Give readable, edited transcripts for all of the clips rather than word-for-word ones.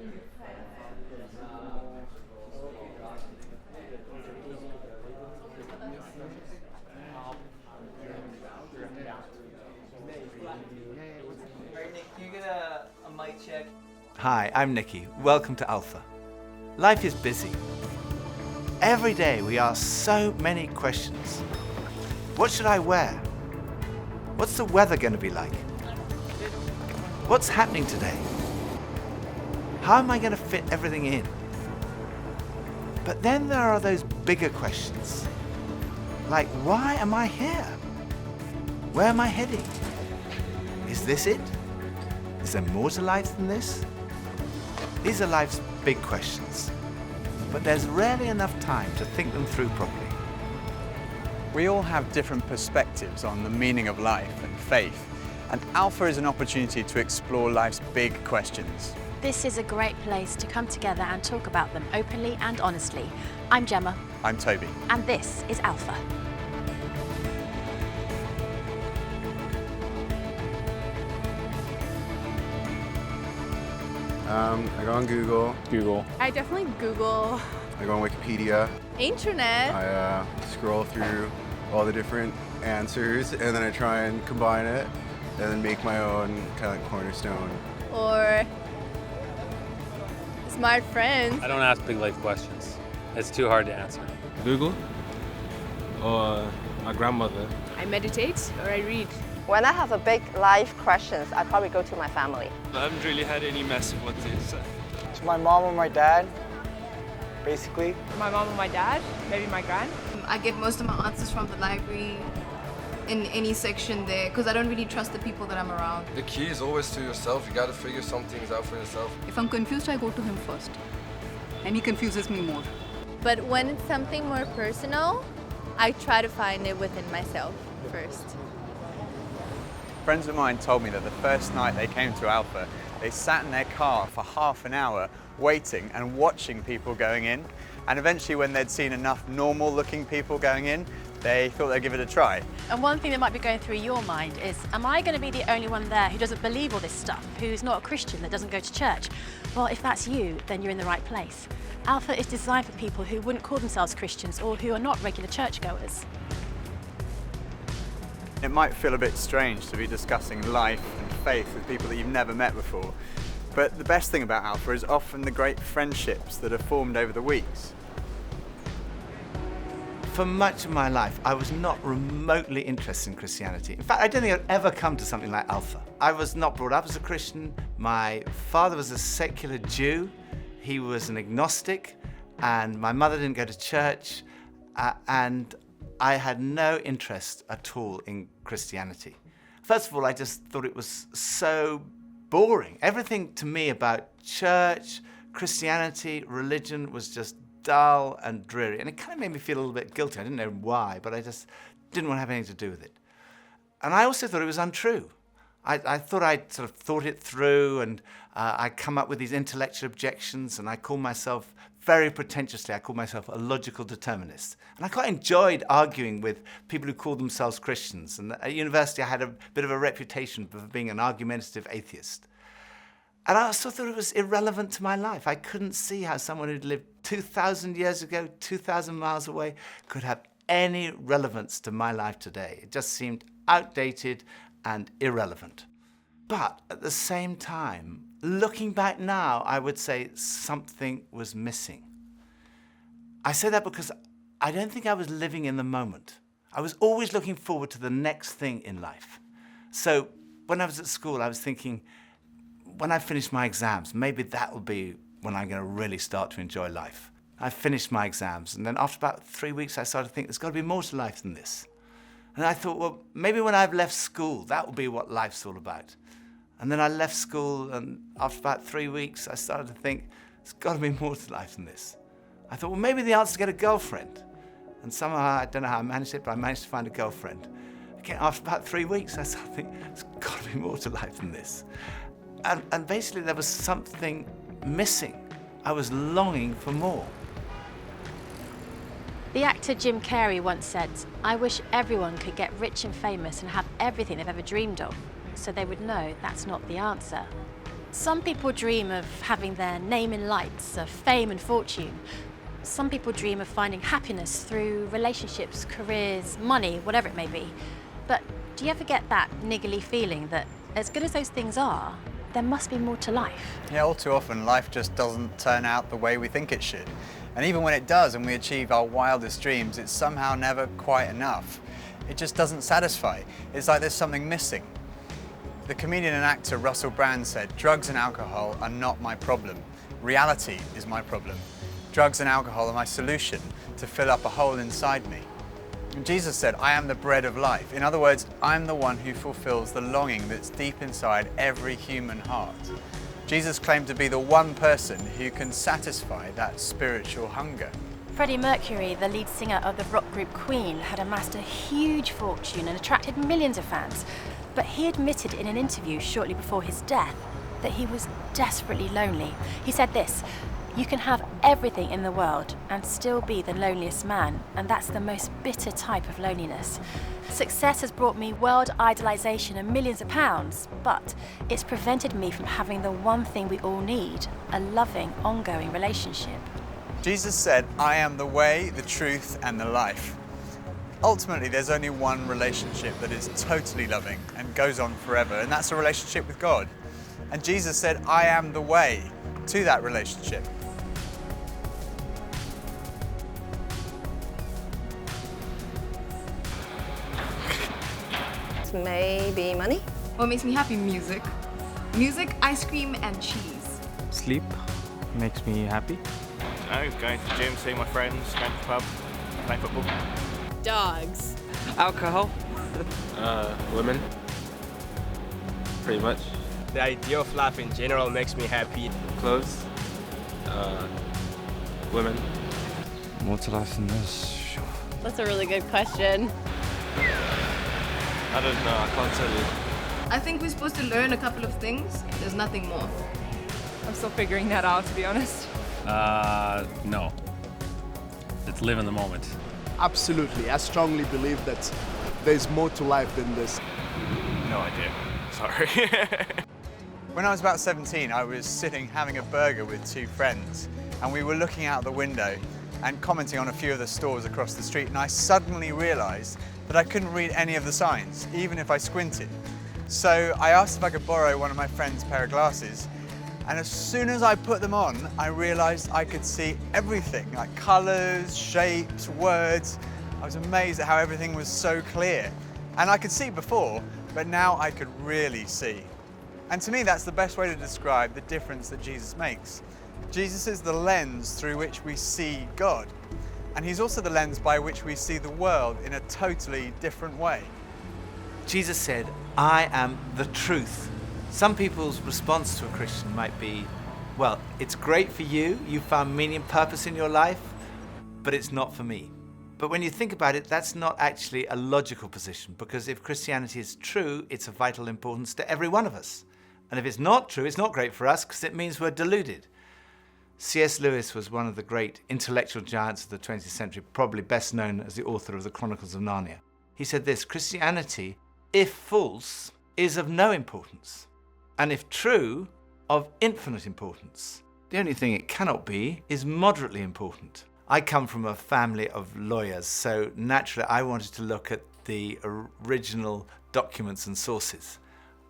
Alright, Nick, can you get a mic check? Hi, I'm Nicky. Welcome to Alpha. Life is busy. Every day we ask so many questions. What should I wear? What's the weather going to be like? What's happening today? How am I going to fit everything in? But then there are those bigger questions. Like, why am I here? Where am I heading? Is this it? Is there more to life than this? These are life's big questions, but there's rarely enough time to think them through properly. We all have different perspectives on the meaning of life and faith, and Alpha is an opportunity to explore life's big questions. This is a great place to come together and talk about them openly and honestly. I'm Gemma. I'm Toby. And this is Alpha. I go on Google. I definitely Google. I go on Wikipedia. Internet. I scroll through all the different answers and then I try and combine it and then make my own kind of like cornerstone. Or smart friends. I don't ask big life questions. It's too hard to answer. Google or my grandmother. I meditate or I read. When I have a big life questions, I probably go to my family. I haven't really had any massive ones yet. It's my mom or my dad, basically. My mom and my dad, maybe my grand. I get most of my answers from the library in any section there because I don't really trust the people that I'm around. The key is always to yourself. You got to figure some things out for yourself. If I'm confused, I go to him first. And he confuses me more. But when it's something more personal, I try to find it within myself first. Friends of mine told me that the first night they came to Alpha, they sat in their car for half an hour waiting and watching people going in. And eventually when they'd seen enough normal looking people going in, they thought they'd give it a try. And one thing that might be going through your mind is, am I going to be the only one there who doesn't believe all this stuff, who's not a Christian, that doesn't go to church? Well, if that's you, then you're in the right place. Alpha is designed for people who wouldn't call themselves Christians or who are not regular churchgoers. It might feel a bit strange to be discussing life and faith with people that you've never met before, but the best thing about Alpha is often the great friendships that are formed over the weeks. For much of my life, I was not remotely interested in Christianity. In fact, I don't think I'd ever come to something like Alpha. I was not brought up as a Christian. My father was a secular Jew. He was an agnostic, and my mother didn't go to church, and I had no interest at all in Christianity. First of all, I just thought it was so boring. Everything to me about church, Christianity, religion was just dull and dreary. And it kind of made me feel a little bit guilty. I didn't know why, but I just didn't want to have anything to do with it. And I also thought it was untrue. I thought I'd sort of thought it through, and I'd come up with these intellectual objections, and I called myself, very pretentiously, I called myself a logical determinist. And I quite enjoyed arguing with people who called themselves Christians. And at university, I had a bit of a reputation for being an argumentative atheist. And I also thought it was irrelevant to my life. I couldn't see how someone who'd lived 2,000 years ago, 2,000 miles away, could have any relevance to my life today. It just seemed outdated and irrelevant. But at the same time, looking back now, I would say something was missing. I say that because I don't think I was living in the moment. I was always looking forward to the next thing in life. So when I was at school, I was thinking, when I finish my exams, maybe that will be when I'm going to really start to enjoy life. I finished my exams, and then after about 3 weeks, I started to think there's got to be more to life than this. And I thought, well, maybe when I've left school, that will be what life's all about. And then I left school, and after about 3 weeks, I started to think, there's got to be more to life than this. I thought, well, maybe the answer is to get a girlfriend. And somehow, I don't know how I managed it, but I managed to find a girlfriend. Again, after about 3 weeks, I started to think, there's got to be more to life than this. And basically, there was something missing. I was longing for more. The actor Jim Carrey once said, "I wish everyone could get rich and famous and have everything they've ever dreamed of, so they would know that's not the answer." Some people dream of having their name in lights, of fame and fortune. Some people dream of finding happiness through relationships, careers, money, whatever it may be. But do you ever get that niggly feeling that as good as those things are, there must be more to life? Yeah, all too often life just doesn't turn out the way we think it should. And even when it does and we achieve our wildest dreams, it's somehow never quite enough. It just doesn't satisfy. It's like there's something missing. The comedian and actor Russell Brand said, "Drugs and alcohol are not my problem. Reality is my problem. Drugs and alcohol are my solution to fill up a hole inside me." And Jesus said, "I am the bread of life." In other words, I'm the one who fulfills the longing that's deep inside every human heart. Jesus claimed to be the one person who can satisfy that spiritual hunger. Freddie Mercury, the lead singer of the rock group Queen, had amassed a huge fortune and attracted millions of fans. But he admitted in an interview shortly before his death that he was desperately lonely. He said this, "You can have everything in the world and still be the loneliest man, and that's the most bitter type of loneliness. Success has brought me world idolization and millions of pounds, but it's prevented me from having the one thing we all need, a loving, ongoing relationship." Jesus said, "I am the way, the truth, and the life." Ultimately, there's only one relationship that is totally loving and goes on forever, and that's a relationship with God. And Jesus said, "I am the way to that relationship." Maybe money? What makes me happy? Music. Music, ice cream, and cheese. Sleep makes me happy. Going to the gym, seeing my friends, going to the pub, playing football. Dogs. Alcohol. Women. Pretty much. The idea of life in general makes me happy. Clothes. Women. More to life than this? Sure. That's a really good question. I don't know, I can't tell you. I think we're supposed to learn a couple of things. There's nothing more. I'm still figuring that out, to be honest. No. Let's live in the moment. Absolutely. I strongly believe that there's more to life than this. No idea. Sorry. When I was about 17, I was sitting having a burger with two friends, and we were looking out the window and commenting on a few of the stores across the street, and I suddenly realized that I couldn't read any of the signs, even if I squinted. So I asked if I could borrow one of my friend's pair of glasses, and as soon as I put them on, I realized I could see everything, like colors, shapes, words. I was amazed at how everything was so clear. And I could see before, but now I could really see. And to me, that's the best way to describe the difference that Jesus makes. Jesus is the lens through which we see God. And he's also the lens by which we see the world in a totally different way. Jesus said, "I am the truth." Some people's response to a Christian might be, well, it's great for you, you found meaning and purpose in your life, but it's not for me. But when you think about it, that's not actually a logical position, because if Christianity is true, it's of vital importance to every one of us. And if it's not true, it's not great for us, because it means we're deluded. C.S. Lewis was one of the great intellectual giants of the 20th century, probably best known as the author of the Chronicles of Narnia. He said this, "Christianity, if false, is of no importance, and if true, of infinite importance. The only thing it cannot be is moderately important." I come from a family of lawyers, so naturally I wanted to look at the original documents and sources.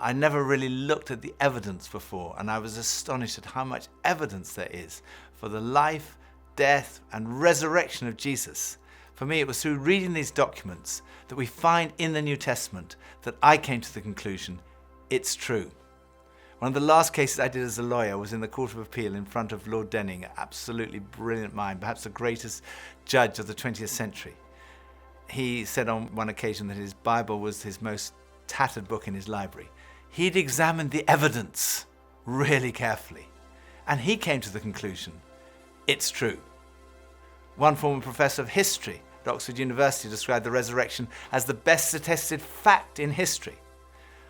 I never really looked at the evidence before, and I was astonished at how much evidence there is for the life, death, and resurrection of Jesus. For me, it was through reading these documents that we find in the New Testament that I came to the conclusion, it's true. One of the last cases I did as a lawyer was in the Court of Appeal in front of Lord Denning, an absolutely brilliant mind, perhaps the greatest judge of the 20th century. He said on one occasion that his Bible was his most tattered book in his library. He'd examined the evidence really carefully, and he came to the conclusion, it's true. One former professor of history at Oxford University described the resurrection as the best attested fact in history.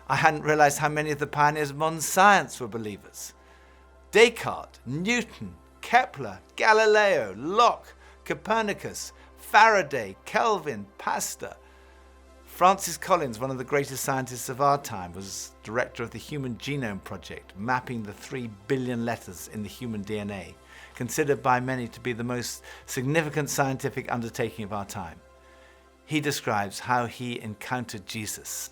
I hadn't realized how many of the pioneers of modern science were believers. Descartes, Newton, Kepler, Galileo, Locke, Copernicus, Faraday, Kelvin, Pasteur. Francis Collins, one of the greatest scientists of our time, was director of the Human Genome Project, mapping the 3 billion letters in the human DNA, considered by many to be the most significant scientific undertaking of our time. He describes how he encountered Jesus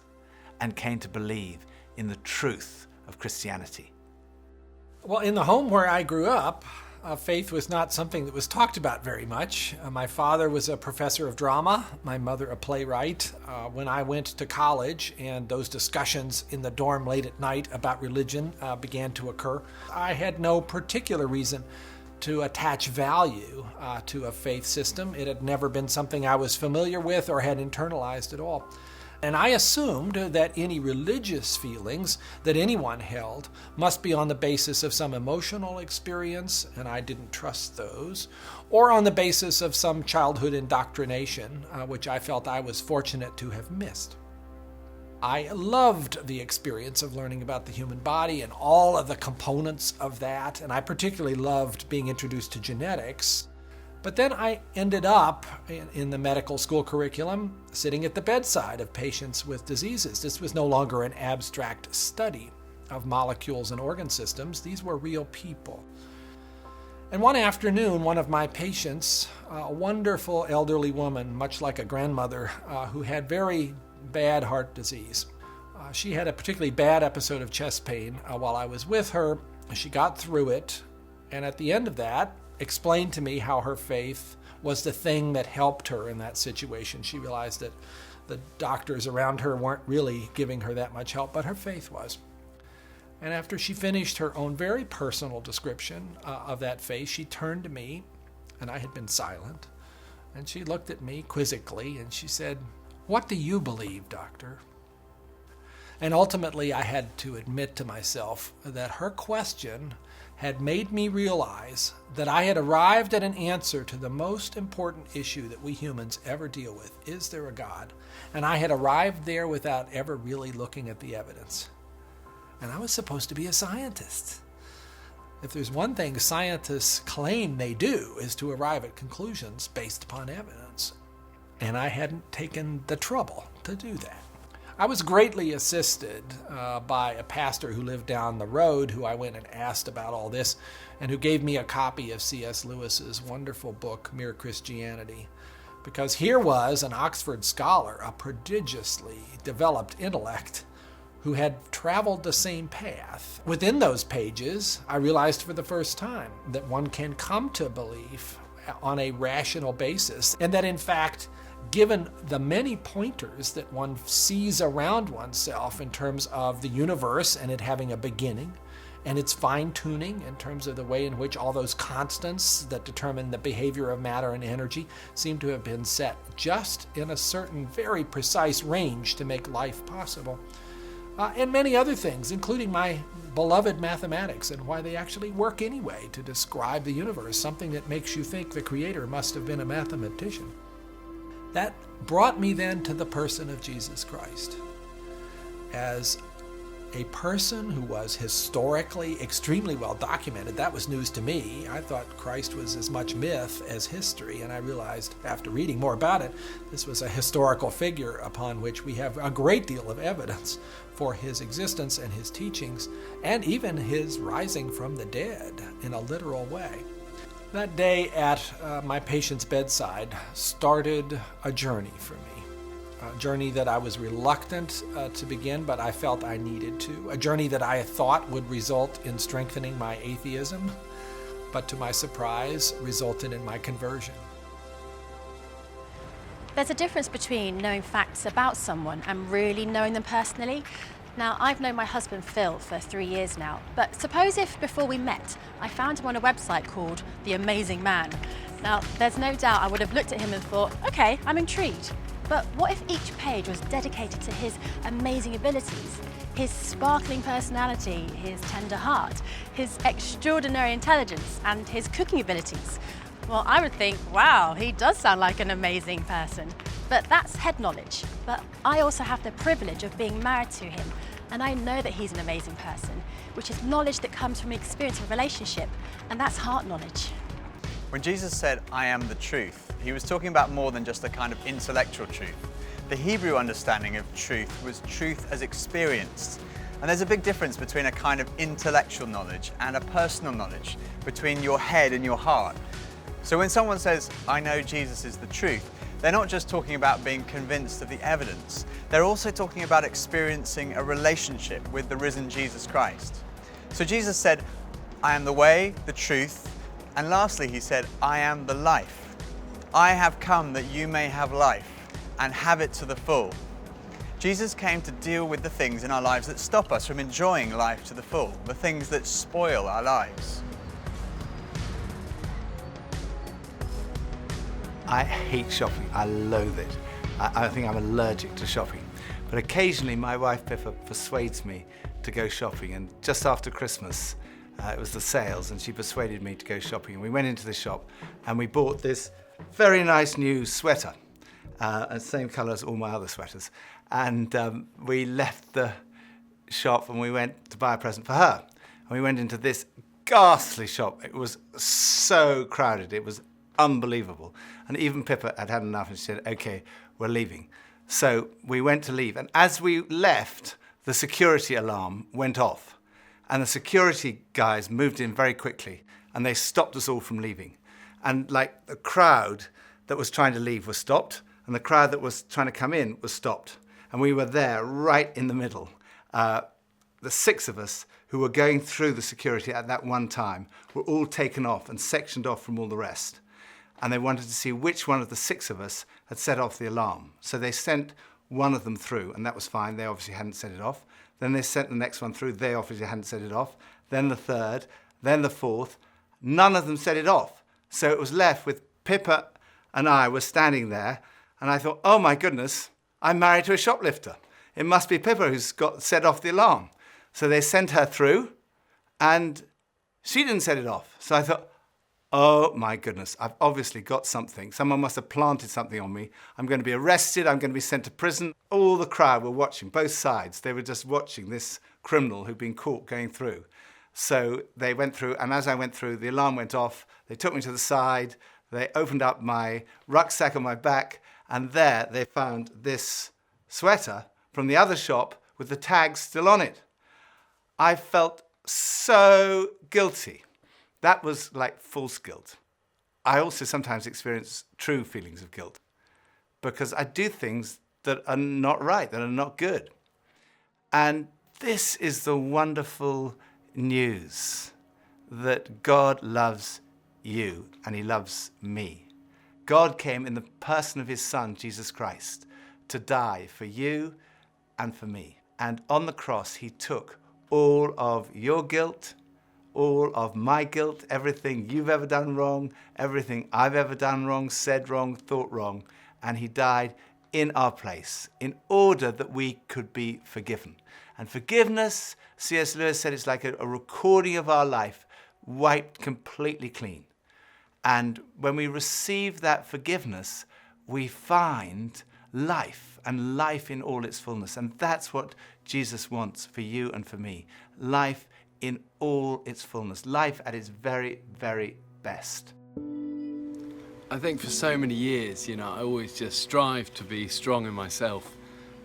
and came to believe in the truth of Christianity. Well, in the home where I grew up, faith was not something that was talked about very much. My father was a professor of drama, my mother a playwright. When I went to college and those discussions in the dorm late at night about religion began to occur, I had no particular reason to attach value to a faith system. It had never been something I was familiar with or had internalized at all. And I assumed that any religious feelings that anyone held must be on the basis of some emotional experience, and I didn't trust those, or on the basis of some childhood indoctrination, which I felt I was fortunate to have missed. I loved the experience of learning about the human body and all of the components of that, and I particularly loved being introduced to genetics. But then I ended up in the medical school curriculum sitting at the bedside of patients with diseases. This was no longer an abstract study of molecules and organ systems. These were real people. And one afternoon, one of my patients, a wonderful elderly woman, much like a grandmother, who had very bad heart disease. She had a particularly bad episode of chest pain while I was with her. She got through it, and at the end of that, explained to me how her faith was the thing that helped her in that situation. She realized that the doctors around her weren't really giving her that much help, but her faith was. And after she finished her own very personal description of that faith, she turned to me, and I had been silent, and she looked at me quizzically, and she said, "What do you believe, doctor?" And ultimately, I had to admit to myself that her question had made me realize that I had arrived at an answer to the most important issue that we humans ever deal with. Is there a God? And I had arrived there without ever really looking at the evidence. And I was supposed to be a scientist. If there's one thing scientists claim they do is to arrive at conclusions based upon evidence. And I hadn't taken the trouble to do that. I was greatly assisted by a pastor who lived down the road, who I went and asked about all this, and who gave me a copy of C.S. Lewis's wonderful book, Mere Christianity. Because here was an Oxford scholar, a prodigiously developed intellect, who had traveled the same path. Within those pages, I realized for the first time that one can come to belief on a rational basis, and that in fact, given the many pointers that one sees around oneself in terms of the universe and it having a beginning, and its fine-tuning in terms of the way in which all those constants that determine the behavior of matter and energy seem to have been set just in a certain very precise range to make life possible. And many other things, including my beloved mathematics and why they actually work anyway to describe the universe, something that makes you think the Creator must have been a mathematician. That brought me then to the person of Jesus Christ as a person who was historically extremely well documented. That was news to me. I thought Christ was as much myth as history, and I realized after reading more about it, this was a historical figure upon which we have a great deal of evidence for his existence and his teachings, and even his rising from the dead in a literal way. That day at my patient's bedside started a journey for me, a journey that I was reluctant to begin, but I felt I needed to, a journey that I thought would result in strengthening my atheism, but to my surprise, resulted in my conversion. There's a difference between knowing facts about someone and really knowing them personally. Now, I've known my husband Phil for 3 years now, but suppose if before we met, I found him on a website called The Amazing Man. Now, there's no doubt I would have looked at him and thought, okay, I'm intrigued. But what if each page was dedicated to his amazing abilities, his sparkling personality, his tender heart, his extraordinary intelligence, and his cooking abilities? Well, I would think, wow, he does sound like an amazing person. But that's head knowledge. But I also have the privilege of being married to him, and I know that he's an amazing person, which is knowledge that comes from experience of a relationship, and that's heart knowledge. When Jesus said, "I am the truth," he was talking about more than just a kind of intellectual truth. The Hebrew understanding of truth was truth as experienced. And there's a big difference between a kind of intellectual knowledge and a personal knowledge, between your head and your heart. So when someone says, I know Jesus is the truth, they're not just talking about being convinced of the evidence, they're also talking about experiencing a relationship with the risen Jesus Christ. So Jesus said, I am the way, the truth, and lastly he said, I am the life. I have come that you may have life and have it to the full. Jesus came to deal with the things in our lives that stop us from enjoying life to the full, the things that spoil our lives. I hate shopping. I loathe it. I think I'm allergic to shopping. But occasionally my wife Pippa persuades me to go shopping, and just after Christmas it was the sales and she persuaded me to go shopping, and we went into the shop and we bought this very nice new sweater, same colour as all my other sweaters, and we left the shop and we went to buy a present for her, and we went into this ghastly shop. It was so crowded, it was unbelievable, and even Pippa had had enough and she said, okay, we're leaving. So we went to leave, and as we left, the security alarm went off, and the security guys moved in very quickly and they stopped us all from leaving. And like the crowd that was trying to leave was stopped, and the crowd that was trying to come in was stopped, and we were there right in the middle. The 6 of us who were going through the security at that one time were all taken off and sectioned off from all the rest. And they wanted to see which one of the 6 of us had set off the alarm. So they sent one of them through, and that was fine. They obviously hadn't set it off. Then they sent the next one through. They obviously hadn't set it off. Then the 3rd, then the 4th. None of them set it off. So it was left with Pippa and I were standing there, and I thought, oh my goodness, I'm married to a shoplifter. It must be Pippa who's got set off the alarm. So they sent her through, and she didn't set it off. So I thought, oh my goodness, I've obviously got something. Someone must have planted something on me. I'm going to be arrested. I'm going to be sent to prison. All the crowd were watching, both sides. They were just watching this criminal who'd been caught going through. So they went through, and as I went through, the alarm went off. They took me to the side. They opened up my rucksack on my back, and there they found this sweater from the other shop with the tag still on it. I felt so guilty. That was like false guilt. I also sometimes experience true feelings of guilt because I do things that are not right, that are not good. And this is the wonderful news that God loves you and he loves me. God came in the person of his Son, Jesus Christ, to die for you and for me. And on the cross, he took all of your guilt, all of my guilt, everything you've ever done wrong, everything I've ever done wrong, said wrong, thought wrong, and he died in our place in order that we could be forgiven. And forgiveness, C.S. Lewis said, it's like a recording of our life wiped completely clean. And when we receive that forgiveness, we find life, and life in all its fullness. And that's what Jesus wants for you and for me. Life in all its fullness. Life at its very, very best. I think for so many years, I always just strived to be strong in myself.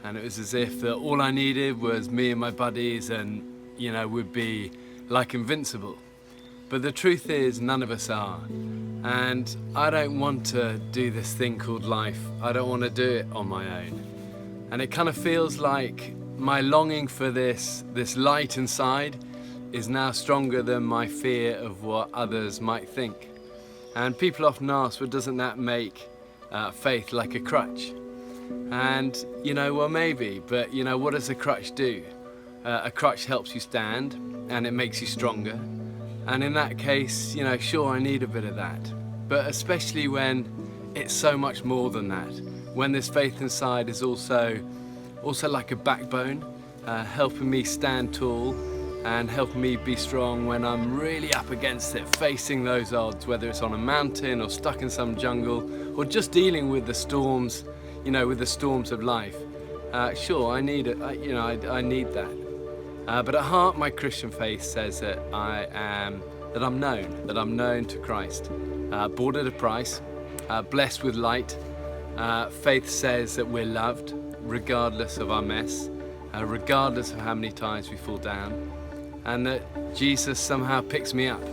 And it was as if that all I needed was me and my buddies and, we'd be like invincible. But the truth is, none of us are. And I don't want to do this thing called life. I don't want to do it on my own. And it kind of feels like my longing for this light inside is now stronger than my fear of what others might think. And people often ask, well, doesn't that make faith like a crutch? And, well, maybe, but, what does a crutch do? A crutch helps you stand, and it makes you stronger. And in that case, sure, I need a bit of that. But especially when it's so much more than that. When this faith inside is also like a backbone, helping me stand tall and helping me be strong when I'm really up against it, facing those odds, whether it's on a mountain or stuck in some jungle or just dealing with the storms, with the storms of life. Sure, I need it, I need that. But at heart, my Christian faith says that I'm known to Christ, bought at a price, blessed with light, Faith says that we're loved, regardless of our mess, regardless of how many times we fall down, and that Jesus somehow picks me up.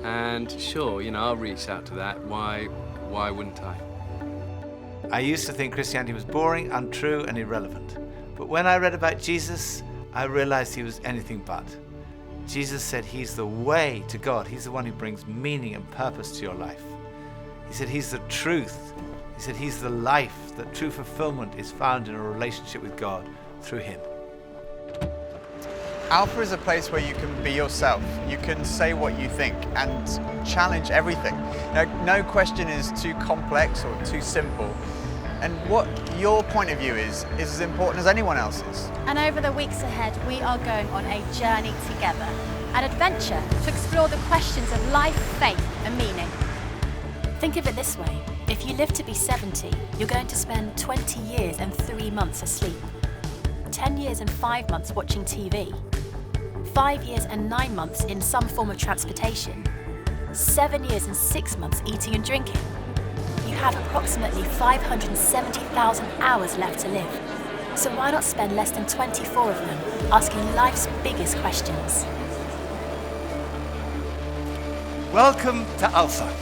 And sure, you know, I'll reach out to that. Why wouldn't I? I used to think Christianity was boring, untrue, and irrelevant. But when I read about Jesus, I realized he was anything but. Jesus said he's the way to God. He's the one who brings meaning and purpose to your life. He said he's the truth. He said he's the life, that true fulfillment is found in a relationship with God through him. Alpha is a place where you can be yourself. You can say what you think and challenge everything. No question is too complex or too simple. And what your point of view is as important as anyone else's. And over the weeks ahead, we are going on a journey together, an adventure to explore the questions of life, faith and meaning. Think of it this way. If you live to be 70, you're going to spend 20 years and 3 months asleep, 10 years and 5 months watching TV, 5 years and 9 months in some form of transportation, 7 years and 6 months eating and drinking. You have approximately 570,000 hours left to live. So why not spend less than 24 of them asking life's biggest questions? Welcome to Alpha.